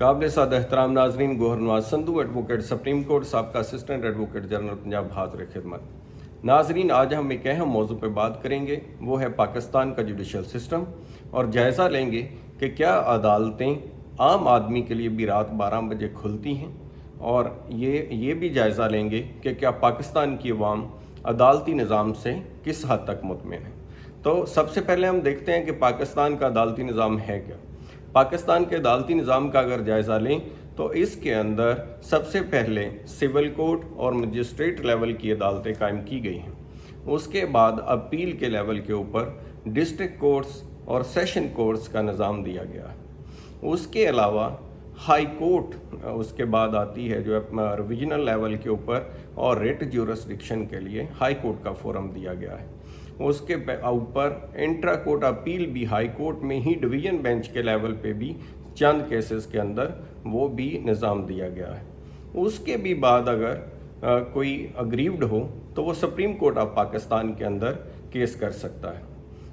काबिल साद एहतराम नाजरीन, Gohar Nawaz Sandhu advocate supreme court साबका असिस्टेंट एडवोकेट जनरल पंजाब हाज़िर खिदमत। नाजरीन, आज हम एक अहम मौजू पर बात करेंगे, वो है पाकिस्तान का जुडिशल सिस्टम, और जायज़ा लेंगे कि क्या अदालतें आम आदमी के लिए भी रात 12 बजे खुलती हैं, और ये भी जायज़ा लेंगे कि क्या पाकिस्तान की अवाम अदालती निज़ाम से किस हद तक मुतमिन है। तो सबसे पहले हम देखते हैं कि पाकिस्तान का अदालती निज़ाम है क्या। पाकिस्तान के अदालती निज़ाम का अगर जायज़ा लें तो इसके अंदर सबसे पहले सिविल कोर्ट और मजिस्ट्रेट लेवल की अदालतें कायम की गई हैं। उसके बाद अपील के लेवल के ऊपर डिस्ट्रिक्ट कोर्ट्स और सेशन कोर्ट्स का निज़ाम दिया गया है। उसके अलावा हाई कोर्ट उसके बाद आती है, जो रिविजनल लेवल के ऊपर, और रिट ज्यूरिसडिक्शन के लिए हाई कोर्ट का फोरम दिया गया है। उसके ऊपर इंट्रा कोर्ट अपील भी हाई कोर्ट में ही डिवीज़न बेंच के लेवल पे भी चंद केसेस के अंदर वो भी निज़ाम दिया गया है। उसके भी बाद अगर कोई अग्रीव्ड हो तो वो सुप्रीम कोर्ट ऑफ पाकिस्तान के अंदर केस कर सकता है।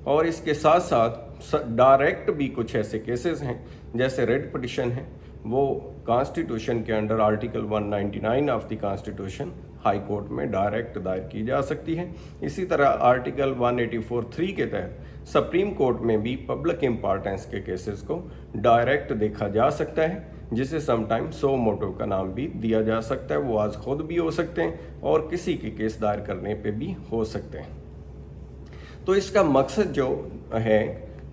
और इसके साथ साथ डायरेक्ट भी कुछ ऐसे केसेस हैं, जैसे रेड पिटिशन है, वो कॉन्स्टिट्यूशन के under article 199 of the constitution high court में डायरेक्ट दायर की जा सकती है। इसी तरह आर्टिकल 184(3) के तहत सुप्रीम कोर्ट में भी पब्लिक इम्पॉर्टेंस के केसेस को डायरेक्ट देखा जा सकता है, जिसे समटाइम सो मोटो का नाम भी दिया जा सकता है। वो आज खुद भी हो सकते हैं और किसी के केस दायर करने पे भी हो सकते हैं। तो इसका मकसद जो है,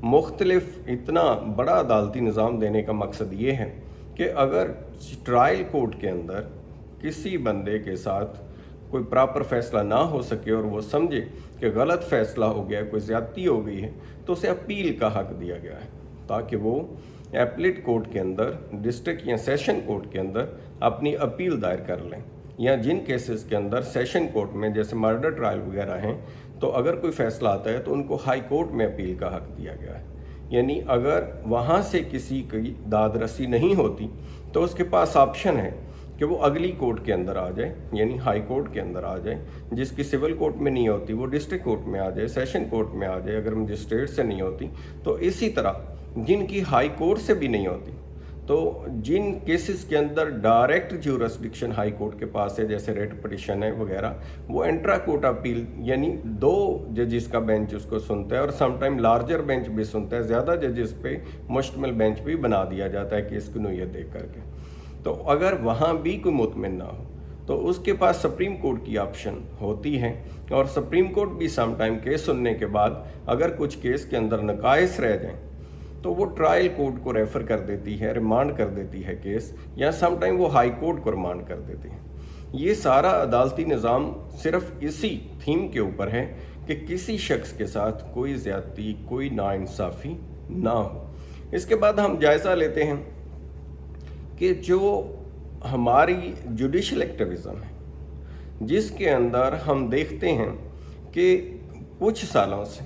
मुख्तलिफ इतना बड़ा अदालती निज़ाम देने का मकसद ये है कि अगर ट्रायल कोर्ट के अंदर किसी बंदे के साथ कोई प्रॉपर फैसला ना हो सके और वो समझे कि गलत फैसला हो गया, कोई ज़्यादती हो गई है, तो उसे अपील का हक दिया गया है, ताकि वो एपलेट कोर्ट के अंदर, डिस्ट्रिक्ट या सेशन कोर्ट के अंदर अपनी अपील दायर कर लें। या जिन केसेस के अंदर सेशन कोर्ट में, जैसे मर्डर ट्रायल वगैरह हैं, तो अगर कोई फैसला आता है तो उनको हाई कोर्ट में अपील का हक दिया गया है। यानी अगर वहाँ से किसी की दाद रसी नहीं होती तो उसके पास ऑप्शन है कि वो अगली कोर्ट के अंदर आ जाए, यानी हाई कोर्ट के अंदर आ जाए। जिसकी सिविल कोर्ट में नहीं होती वो डिस्ट्रिक्ट कोर्ट में आ जाए, सेशन कोर्ट में आ जाए। अगर मजिस्ट्रेट से नहीं होती तो इसी तरह जिनकी हाई कोर्ट से भी नहीं होती, तो जिन केसेस के अंदर डायरेक्ट ज्यूरिसडिक्शन हाई कोर्ट के पास है, जैसे रेट पिटिशन है वगैरह, वो इंट्रा कोर्ट अपील, यानी 2 जजेस का बेंच उसको सुनता है, और समटाइम लार्जर बेंच भी सुनता है। ज़्यादा जजेस पे मुश्तमिल बेंच भी बना दिया जाता है केस की नोयत देख करके। तो अगर वहाँ भी कोई मुतमिन ना हो तो उसके पास सुप्रीम कोर्ट की ऑप्शन होती है, और सुप्रीम कोर्ट भी समटाइम केस सुनने के बाद अगर कुछ केस के अंदर नकाइस रह जाएं तो वो ट्रायल कोर्ट को रेफ़र कर देती है, रिमांड कर देती है केस, या समटाइम वो हाई कोर्ट को रिमांड कर देती है। ये सारा अदालती निज़ाम सिर्फ इसी थीम के ऊपर है कि किसी शख्स के साथ कोई ज़्यादती, कोई नाइंसाफ़ी ना हो। इसके बाद हम जायज़ा लेते हैं कि जो हमारी जुडिशल एक्टिविज़म है, जिसके अंदर हम देखते हैं कि कुछ सालों से,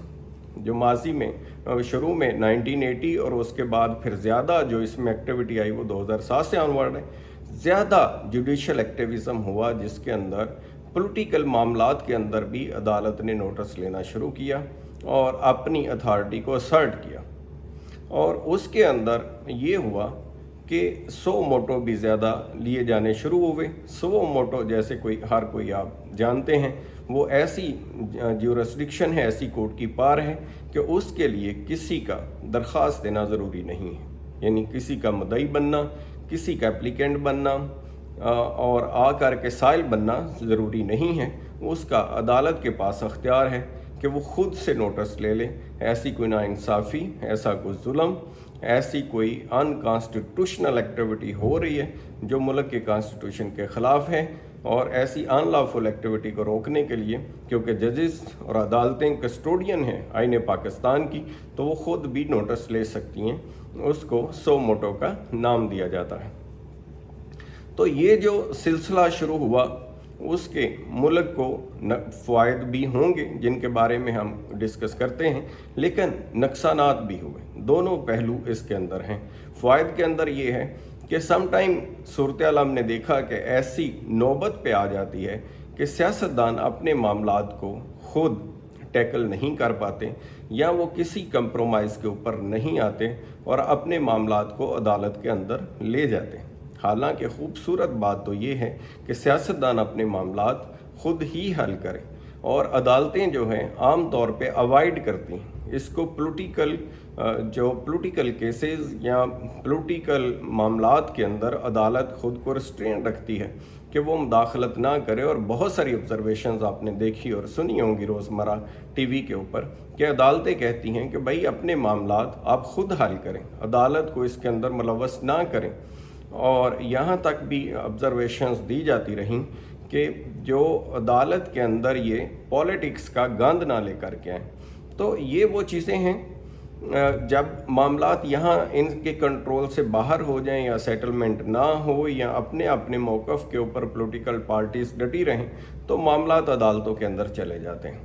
जो माजी में शुरू में 1980 और उसके बाद फिर ज़्यादा जो इसमें एक्टिविटी आई वो 2007 से ऑनवर्ड है, ज़्यादा जुडिशल एक्टिविज़म हुआ, जिसके अंदर पॉलिटिकल मामलात के अंदर भी अदालत ने नोटिस लेना शुरू किया और अपनी अथॉरिटी को असर्ट किया। और उसके अंदर ये हुआ कि सो मोटो भी ज़्यादा लिए जाने शुरू हुए। सो मोटो जैसे हर कोई आप जानते हैं, वो ऐसी ज्यूरिसडिक्शन है, ऐसी कोर्ट की पार है कि उसके लिए किसी का दरख्वास्त देना ज़रूरी नहीं है। यानी किसी का मुद्दई बनना, किसी का एप्लीकेंट बनना और आकर के साइल बनना ज़रूरी नहीं है। उसका अदालत के पास अख्तियार है कि वो ख़ुद से नोटिस ले ले। ऐसी कोई नाइंसाफ़ी, ऐसा कोई जुल्म, ऐसी कोई अनकॉन्स्टिट्यूशनल एक्टिविटी हो रही है जो मुल्क के कॉन्स्टिट्यूशन के ख़िलाफ़ है, और ऐसी अनलॉफुल एक्टिविटी को रोकने के लिए, क्योंकि जजेस और अदालतें कस्टोडियन हैं आईन पाकिस्तान की, तो वो ख़ुद भी नोटिस ले सकती हैं। उसको सो मोटो का नाम दिया जाता है। तो ये जो सिलसिला शुरू हुआ, उसके मुल्क को फ़ायदे भी होंगे जिनके बारे में हम डिस्कस करते हैं, लेकिन नुकसानात भी हुए। दोनों पहलू इसके अंदर हैं। फ़ायदे के अंदर ये है कि समटाइम सूरत-ए-हाल हमने देखा कि ऐसी नौबत पे आ जाती है कि सियासतदान अपने मामलात को खुद टैकल नहीं कर पाते या वो किसी कंप्रोमाइज़ के ऊपर नहीं आते और अपने मामलात को अदालत के अंदर ले जाते हैं। हालांकि खूबसूरत बात तो ये है कि सियासतदान अपने मामलात खुद ही हल करें और अदालतें जो हैं आम तौर पे अवॉइड करती हैं इसको। पॉलिटिकल केसेस या पॉलिटिकल मामलात के अंदर अदालत खुद को रिस्ट्रेन रखती है कि वो मुदाखलत ना करे। और बहुत सारी ऑब्जर्वेशंस आपने देखी और सुनी होंगी रोज़मर्रा टीवी के ऊपर कि अदालतें कहती हैं कि भाई अपने मामलात आप खुद हल करें, अदालत को इसके अंदर मुलव्वस ना करें। और यहाँ तक भी ऑब्जर्वेशंस दी जाती रहीं कि जो अदालत के अंदर ये पॉलिटिक्स का गंद ना लेकर के आए। तो ये वो चीज़ें हैं जब मामलात यहाँ इनके कंट्रोल से बाहर हो जाएं या सेटलमेंट ना हो या अपने अपने मौक़िफ़ के ऊपर पॉलिटिकल पार्टीज डटी रहें तो मामलात अदालतों के अंदर चले जाते हैं।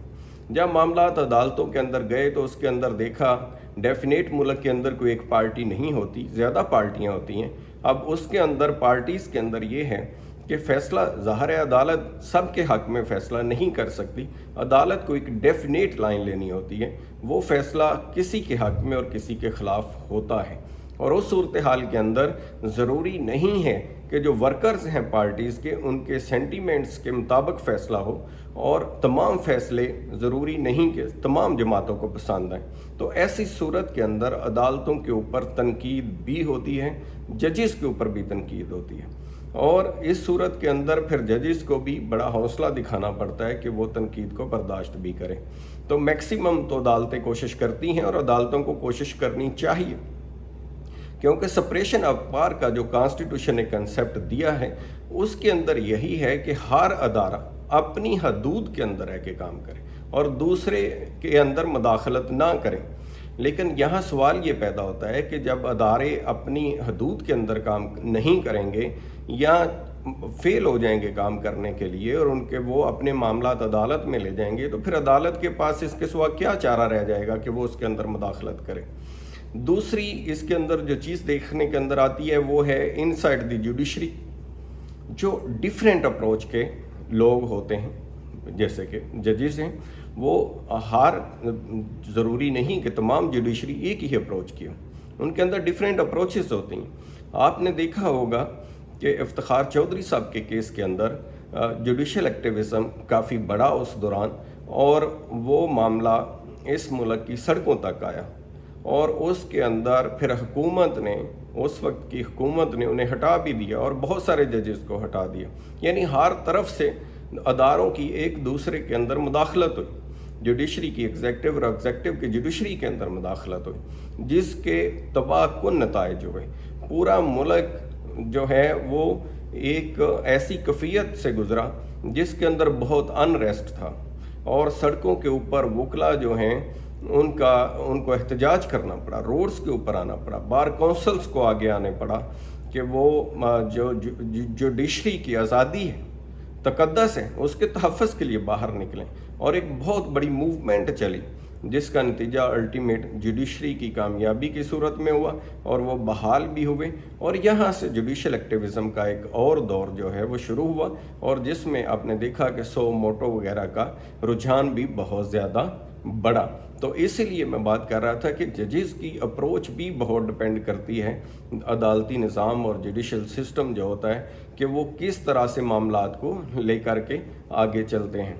जब मामलात अदालतों के अंदर गए तो उसके अंदर देखा डेफिनेट मुल्क के अंदर कोई एक पार्टी नहीं होती, ज़्यादा पार्टियाँ होती हैं। अब उसके अंदर पार्टीज़ के अंदर ये है कि फ़ैसला ज़ाहिर है अदालत सब के हक़ में फ़ैसला नहीं कर सकती, अदालत को एक डेफिनेट लाइन लेनी होती है, वो फ़ैसला किसी के हक़ में और किसी के ख़िलाफ़ होता है। और उस सूरत हाल के अंदर ज़रूरी नहीं है कि जो वर्कर्स हैं पार्टीज़ के उनके सेंटीमेंट्स के मुताबिक फ़ैसला हो और तमाम फ़ैसले ज़रूरी नहीं कि तमाम जमातों को पसंद आएँ। तो ऐसी सूरत के अंदर अदालतों के ऊपर तनकीद भी होती है, जजेस के ऊपर भी तनकीद होती है और इस सूरत के अंदर फिर जजेस को भी बड़ा हौसला दिखाना पड़ता है कि वो तनकीद को बर्दाश्त भी करें। तो मैक्सिमम तो अदालतें कोशिश करती हैं और अदालतों को कोशिश करनी चाहिए, क्योंकि सेपरेशन ऑफ पावर का जो कॉन्स्टिट्यूशन ने कंसेप्ट दिया है उसके अंदर यही है कि हर अदारा अपनी हदूद के अंदर रह के काम करे और दूसरे के अंदर मुदाखलत ना करें। लेकिन यहाँ सवाल ये पैदा होता है कि जब अदारे अपनी हदूद के अंदर काम नहीं करेंगे या फेल हो जाएंगे काम करने के लिए और उनके वो अपने मामलात अदालत में ले जाएंगे तो फिर अदालत के पास इसके सिवा क्या चारा रह जाएगा कि वो उसके अंदर मुदाखलत करे। दूसरी इसके अंदर जो चीज़ देखने के अंदर आती है वो है इनसाइड द जुडिशरी, जो डिफरेंट अप्रोच के लोग होते हैं, जैसे कि जजेस हैं, वो हर ज़रूरी नहीं कि तमाम जुडिशरी एक ही अप्रोच की हो, उनके अंदर डिफरेंट अप्रोचेस होती हैं। आपने देखा होगा कि इफ्तिखार चौधरी साहब के केस के अंदर जुडिशल एक्टिविज़म काफ़ी बड़ा उस दौरान और वो मामला इस मुल्क की सड़कों तक आया और उसके अंदर फिर हुकूमत ने, उस वक्त की हुकूमत ने उन्हें हटा भी दिया और बहुत सारे जजेस को हटा दिया। यानी हर तरफ से अदारों की एक दूसरे के अंदर मुदाखलत हुई, जुडिशरी की एग्जेक्टिव और एग्जेक्टिव की जुडिशरी के अंदर मुदाखलत हुई, जिसके तबाहकुन नताइज हुए। पूरा मुल्क जो है वो एक ऐसी कफ़ियत से गुज़रा जिसके अंदर बहुत अनरेस्ट था और सड़कों के ऊपर वकला जो हैं उनको एहतजाज करना पड़ा, रोड्स के ऊपर आना पड़ा, बार काउंसिल्स को आगे आने पड़ा कि वो जो जुडिशरी की आज़ादी है, तकद्दस है, उसके तहफ़्फ़ुज़ के लिए बाहर निकलें। और एक बहुत बड़ी मूवमेंट चली जिसका नतीजा अल्टीमेट जुडिशरी की कामयाबी की सूरत में हुआ और वो बहाल भी हुए और यहाँ से जुडिशल एक्टिविज़म का एक और दौर जो है वो शुरू हुआ और जिसमें आपने देखा कि सो मोटो वगैरह का रुझान भी बहुत ज़्यादा बढ़ा। तो इसीलिए मैं बात कर रहा था कि जजेस की अप्रोच भी बहुत डिपेंड करती है अदालती निज़ाम और जुडिशल सिस्टम जो होता है कि वो किस तरह से मामलात को लेकर के आगे चलते हैं।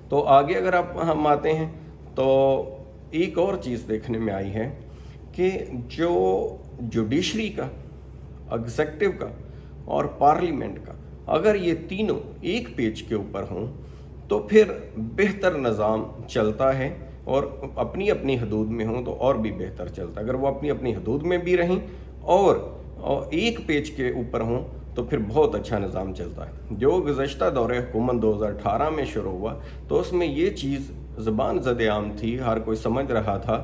तो आगे अगर हम आते हैं तो एक और चीज़ देखने में आई है कि जो जुडिशरी का, एग्जेक्टिव का और पार्लियामेंट का, अगर ये तीनों एक पेज के ऊपर हों तो फिर बेहतर निज़ाम चलता है और अपनी अपनी हदूद में हों तो और भी बेहतर चलता है। अगर वो अपनी अपनी हदूद में भी रहें और एक पेज के ऊपर हों तो फिर बहुत अच्छा निज़ाम चलता है। जो गुज़श्ता दौरे हुकूमत 2018 में शुरू हुआ तो उसमें ये चीज़ ज़बान ज़द-ए-आम थी, हर कोई समझ रहा था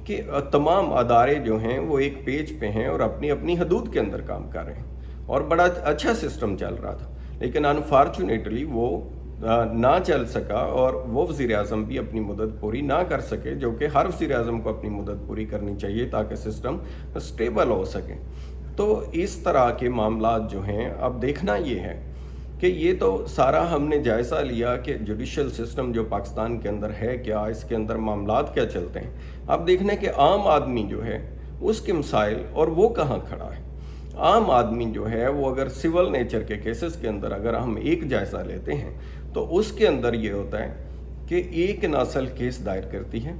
कि तमाम अदारे जो हैं वो एक पेज पे हैं और अपनी अपनी हदूद के अंदर काम कर रहे हैं और बड़ा अच्छा सिस्टम चल रहा था। लेकिन अनफॉर्चुनेटली वो ना चल सका और वो वज़ीर-ए-आज़म भी अपनी मुद्दत पूरी ना कर सके, जो कि हर वज़ीर-ए-आज़म को अपनी मुद्दत पूरी करनी चाहिए ताकि सिस्टम स्टेबल हो सके। तो इस तरह के मामलात जो हैं अब देखना ये है کہ یہ تو سارا ہم نے جائزہ لیا کہ جوڈیشل سسٹم جو پاکستان کے اندر ہے کیا، اس کے اندر معاملات کیا چلتے ہیں۔ اب دیکھنا کہ عام آدمی جو ہے اس کے مسائل اور وہ کہاں کھڑا ہے۔ عام آدمی جو ہے وہ اگر سول نیچر کے کیسز کے اندر اگر ہم ایک جائزہ لیتے ہیں تو اس کے اندر یہ ہوتا ہے کہ ایک نسل کیس دائر کرتی ہے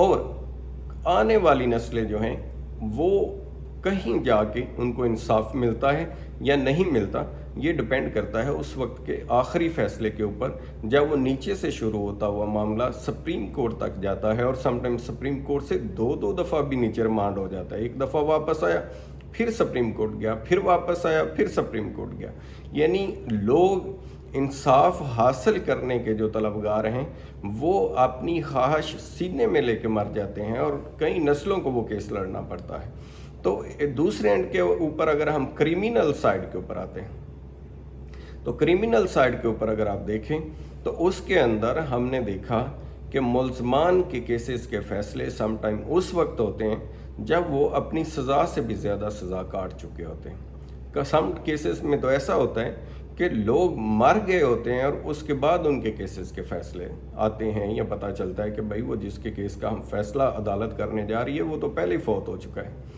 اور آنے والی نسلیں جو ہیں وہ کہیں جا کے ان کو انصاف ملتا ہے یا نہیں ملتا، یہ ڈپینڈ کرتا ہے اس وقت کے آخری فیصلے کے اوپر، جب وہ نیچے سے شروع ہوتا ہوا معاملہ سپریم کورٹ تک جاتا ہے، اور سم ٹائم سپریم کورٹ سے دو دفعہ بھی نیچے ریمانڈ ہو جاتا ہے۔ ایک دفعہ واپس آیا، پھر سپریم کورٹ گیا، پھر واپس آیا، پھر سپریم کورٹ گیا۔ یعنی لوگ انصاف حاصل کرنے کے جو طلبگار ہیں وہ اپنی خواہش سینے میں لے کے مر جاتے ہیں، اور کئی نسلوں کو وہ کیس لڑنا پڑتا ہے۔ تو دوسرے اینڈ کے اوپر اگر ہم کریمنل سائیڈ کے اوپر آتے ہیں تو کریمنل سائیڈ کے اوپر اگر آپ دیکھیں تو اس کے اندر ہم نے دیکھا کہ ملزمان کے کیسز کے فیصلے سم ٹائم اس وقت ہوتے ہیں جب وہ اپنی سزا سے بھی زیادہ سزا کاٹ چکے ہوتے ہیں۔ سم کیسز میں تو ایسا ہوتا ہے کہ لوگ مر گئے ہوتے ہیں اور اس کے بعد ان کے کیسز کے فیصلے آتے ہیں، یا پتہ چلتا ہے کہ بھائی وہ جس کے کیس کا ہم فیصلہ عدالت کرنے جا رہی ہے وہ تو پہلے ہی فوت ہو چکا ہے۔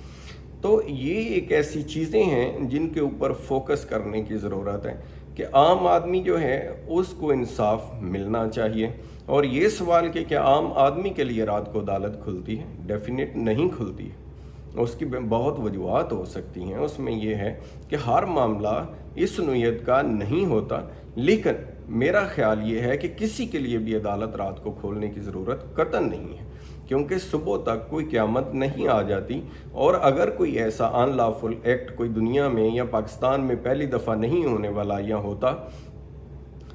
تو یہ ایک ایسی چیزیں ہیں جن کے اوپر فوکس کرنے کی ضرورت ہے کہ عام آدمی جو ہے اس کو انصاف ملنا چاہیے۔ اور یہ سوال کہ کیا عام آدمی کے لیے رات کو عدالت کھلتی ہے؟ ڈیفینیٹ نہیں کھلتی ہے، اس کی بہت وجوہات ہو سکتی ہیں۔ اس میں یہ ہے کہ ہر معاملہ اس نوعیت کا نہیں ہوتا، لیکن میرا خیال یہ ہے کہ کسی کے لیے بھی عدالت رات کو کھولنے کی ضرورت قطعاً نہیں ہے، کیونکہ صبح تک کوئی قیامت نہیں آ جاتی، اور اگر کوئی ایسا ان لافل ایکٹ کوئی دنیا میں یا پاکستان میں پہلی دفعہ نہیں ہونے والا یا ہوتا،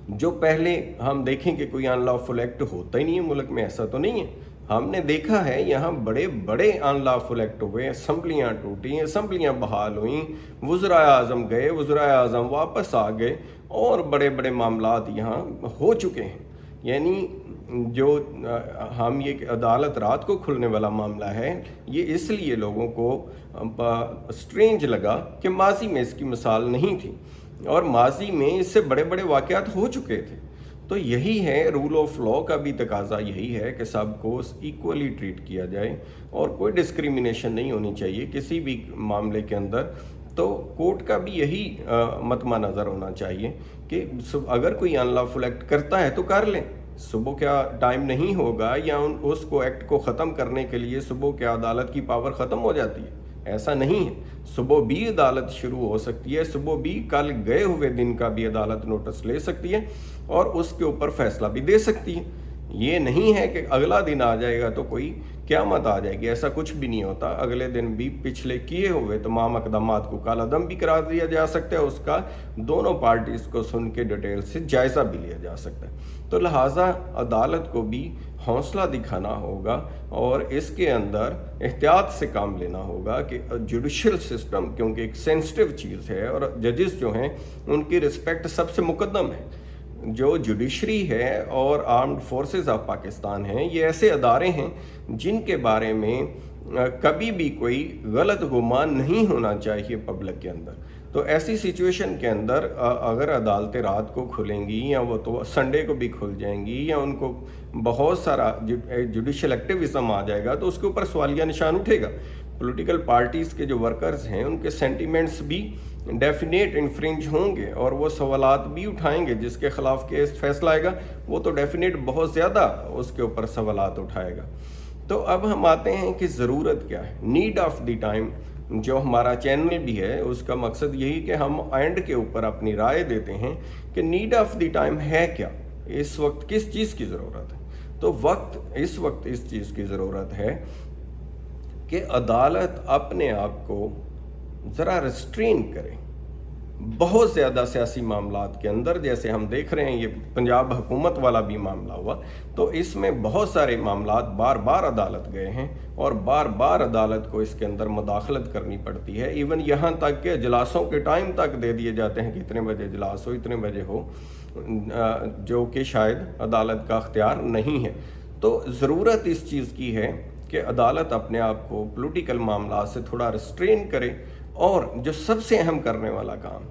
جو پہلے ہم دیکھیں کہ کوئی ان لافل ایکٹ ہوتا ہی نہیں ہے ملک میں، ایسا تو نہیں ہے۔ ہم نے دیکھا ہے یہاں بڑے بڑے ان لافل ایکٹ ہوئے، اسمبلیاں ٹوٹی، اسمبلیاں بحال ہوئیں، وزرائے اعظم گئے، وزرائے اعظم واپس آ گئے، اور بڑے بڑے معاملات یہاں ہو چکے ہیں۔ یعنی جو ہم یہ کہ عدالت رات کو کھلنے والا معاملہ ہے، یہ اس لیے لوگوں کو سٹرینج لگا کہ ماضی میں اس کی مثال نہیں تھی، اور ماضی میں اس سے بڑے بڑے واقعات ہو چکے تھے۔ تو یہی ہے رول آف لاء کا بھی تقاضا، یہی ہے کہ سب کو ایکولی ٹریٹ کیا جائے اور کوئی ڈسکریمنیشن نہیں ہونی چاہیے کسی بھی معاملے کے اندر۔ تو کورٹ کا بھی یہی مطمع نظر ہونا چاہیے کہ اگر کوئی ان لافل ایکٹ کرتا ہے تو کر لیں، صبح کیا ٹائم نہیں ہوگا یا اس کو ایکٹ کو ختم کرنے کے لیے صبح کیا عدالت کی پاور ختم ہو جاتی ہے؟ ایسا نہیں ہے، صبح بھی عدالت شروع ہو سکتی ہے، صبح بھی کل گئے ہوئے دن کا بھی عدالت نوٹس لے سکتی ہے اور اس کے اوپر فیصلہ بھی دے سکتی ہے۔ یہ نہیں ہے کہ اگلا دن آ جائے گا تو کوئی قیامت آ جائے گی، ایسا کچھ بھی نہیں ہوتا۔ اگلے دن بھی پچھلے کیے ہوئے تمام اقدامات کو کالعدم بھی قرار دیا جا سکتا ہے، اس کا دونوں پارٹیز کو سن کے ڈیٹیل سے جائزہ بھی لیا جا سکتا ہے۔ تو لہٰذا عدالت کو بھی حوصلہ دکھانا ہوگا اور اس کے اندر احتیاط سے کام لینا ہوگا کہ جوڈیشل سسٹم کیونکہ ایک سینسٹیو چیز ہے، اور ججز جو ہیں ان کی رسپیکٹ سب سے مقدم ہے۔ جو جوڈیشری ہے اور آرمڈ فورسز آف پاکستان ہیں، یہ ایسے ادارے ہیں جن کے بارے میں کبھی بھی کوئی غلط گمان نہیں ہونا چاہیے پبلک کے اندر۔ تو ایسی سچویشن کے اندر اگر عدالتیں رات کو کھلیں گی یا وہ تو سنڈے کو بھی کھل جائیں گی یا ان کو بہت سارا جوڈیشل ایکٹیویزم آ جائے گا تو اس کے اوپر سوالیہ نشان اٹھے گا۔ پولیٹیکل پارٹیز کے جو ورکرز ہیں ان کے سینٹیمنٹس بھی ڈیفینیٹ انفرنج ہوں گے اور وہ سوالات بھی اٹھائیں گے، جس کے خلاف کیس فیصلہ آئے گا وہ تو ڈیفینیٹ بہت زیادہ اس کے اوپر سوالات اٹھائے گا۔ تو اب ہم آتے ہیں کہ ضرورت کیا ہے، نیڈ آف دی ٹائم۔ جو ہمارا چینل بھی ہے اس کا مقصد یہی کہ ہم اینڈ کے اوپر اپنی رائے دیتے ہیں کہ نیڈ آف دی ٹائم ہے کیا، اس وقت کس چیز کی ضرورت ہے۔ تو اس وقت اس چیز کی ضرورت ہے کہ عدالت اپنے آپ کو ذرا ریسٹرین کرے۔ بہت زیادہ سیاسی معاملات کے اندر جیسے ہم دیکھ رہے ہیں، یہ پنجاب حکومت والا بھی معاملہ ہوا، تو اس میں بہت سارے معاملات بار بار عدالت گئے ہیں اور بار بار عدالت کو اس کے اندر مداخلت کرنی پڑتی ہے۔ ایون یہاں تک کہ اجلاسوں کے ٹائم تک دے دیے جاتے ہیں کہ اتنے بجے اجلاس ہو، اتنے بجے ہو، جو کہ شاید عدالت کا اختیار نہیں ہے۔ تو ضرورت اس چیز کی ہے کہ عدالت اپنے آپ کو پولیٹیکل معاملات سے تھوڑا ریسٹرین کرے، اور جو سب سے اہم کرنے والا کام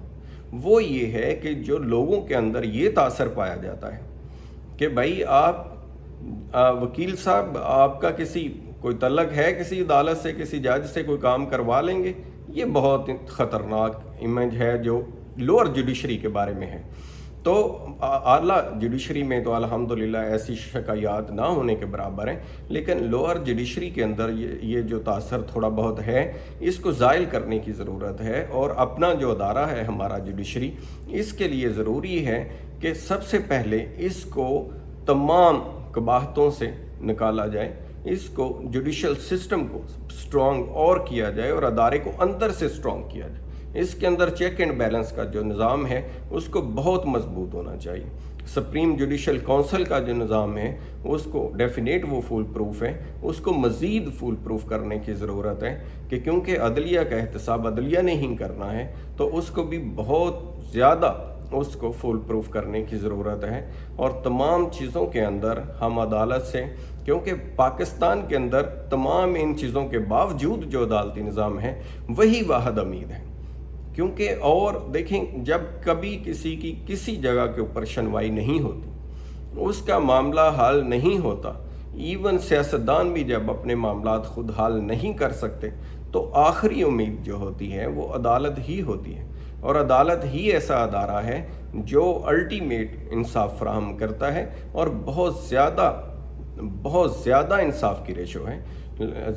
وہ یہ ہے کہ جو لوگوں کے اندر یہ تاثر پایا جاتا ہے کہ بھائی آپ وکیل صاحب آپ کا کوئی تعلق ہے کسی عدالت سے، کسی جج سے کوئی کام کروا لیں گے، یہ بہت خطرناک امیج ہے جو لوور جوڈیشری کے بارے میں ہے۔ تو اعلیٰ جوڈیشری میں تو الحمدللہ ایسی شکایات نہ ہونے کے برابر ہیں، لیکن لوور جوڈیشری کے اندر یہ جو تاثر تھوڑا بہت ہے، اس کو زائل کرنے کی ضرورت ہے، اور اپنا جو ادارہ ہے ہمارا جوڈیشری، اس کے لیے ضروری ہے کہ سب سے پہلے اس کو تمام قباحتوں سے نکالا جائے، اس کو جوڈیشل سسٹم کو سٹرونگ اور کیا جائے اور ادارے کو اندر سے سٹرونگ کیا جائے۔ اس کے اندر چیک اینڈ بیلنس کا جو نظام ہے اس کو بہت مضبوط ہونا چاہیے۔ سپریم جوڈیشل کونسل کا جو نظام ہے اس کو ڈیفینیٹ وہ فول پروف ہے، اس کو مزید فول پروف کرنے کی ضرورت ہے کہ کیونکہ عدلیہ کا احتساب عدلیہ نے ہی کرنا ہے، تو اس کو بھی بہت زیادہ اس کو فول پروف کرنے کی ضرورت ہے۔ اور تمام چیزوں کے اندر ہم عدالت سے، کیونکہ پاکستان کے اندر تمام ان چیزوں کے باوجود جو عدالتی نظام ہے وہی واحد امید ہے، کیونکہ اور دیکھیں جب کبھی کسی کی کسی جگہ کے اوپر سنوائی نہیں ہوتی، اس کا معاملہ حل نہیں ہوتا، ایون سیاستدان بھی جب اپنے معاملات خود حل نہیں کر سکتے، تو آخری امید جو ہوتی ہے وہ عدالت ہی ہوتی ہے، اور عدالت ہی ایسا ادارہ ہے جو الٹیمیٹ انصاف فراہم کرتا ہے، اور بہت زیادہ انصاف کی ریشو ہے۔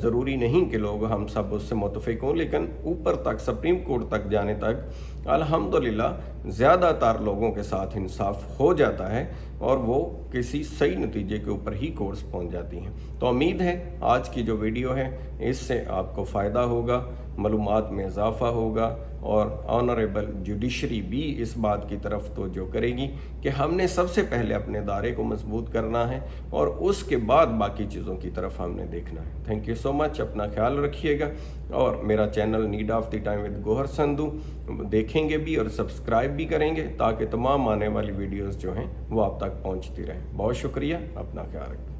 ضروری نہیں کہ لوگ ہم سب اس سے متفق ہوں، لیکن اوپر تک سپریم کورٹ تک جانے تک الحمدللہ زیادہ تر لوگوں کے ساتھ انصاف ہو جاتا ہے، اور وہ کسی صحیح نتیجے کے اوپر ہی کورٹس پہنچ جاتی ہیں۔ تو امید ہے آج کی جو ویڈیو ہے اس سے آپ کو فائدہ ہوگا، معلومات میں اضافہ ہوگا، اور آنریبل جوڈیشری بھی اس بات کی طرف توجہ کرے گی کہ ہم نے سب سے پہلے اپنے ادارے کو مضبوط کرنا ہے، اور اس کے بعد باقی چیزوں کی طرف ہم نے دیکھنا ہے۔ تھینک یو سو مچ، اپنا خیال رکھیے گا، اور میرا channel need of the time with Gohar Sindhu دیکھیں گے بھی اور سبسکرائب بھی کریں گے، تاکہ تمام آنے والی ویڈیوز جو ہیں وہ آپ تک پہنچتی رہیں۔ بہت شکریہ، اپنا خیال رکھیں۔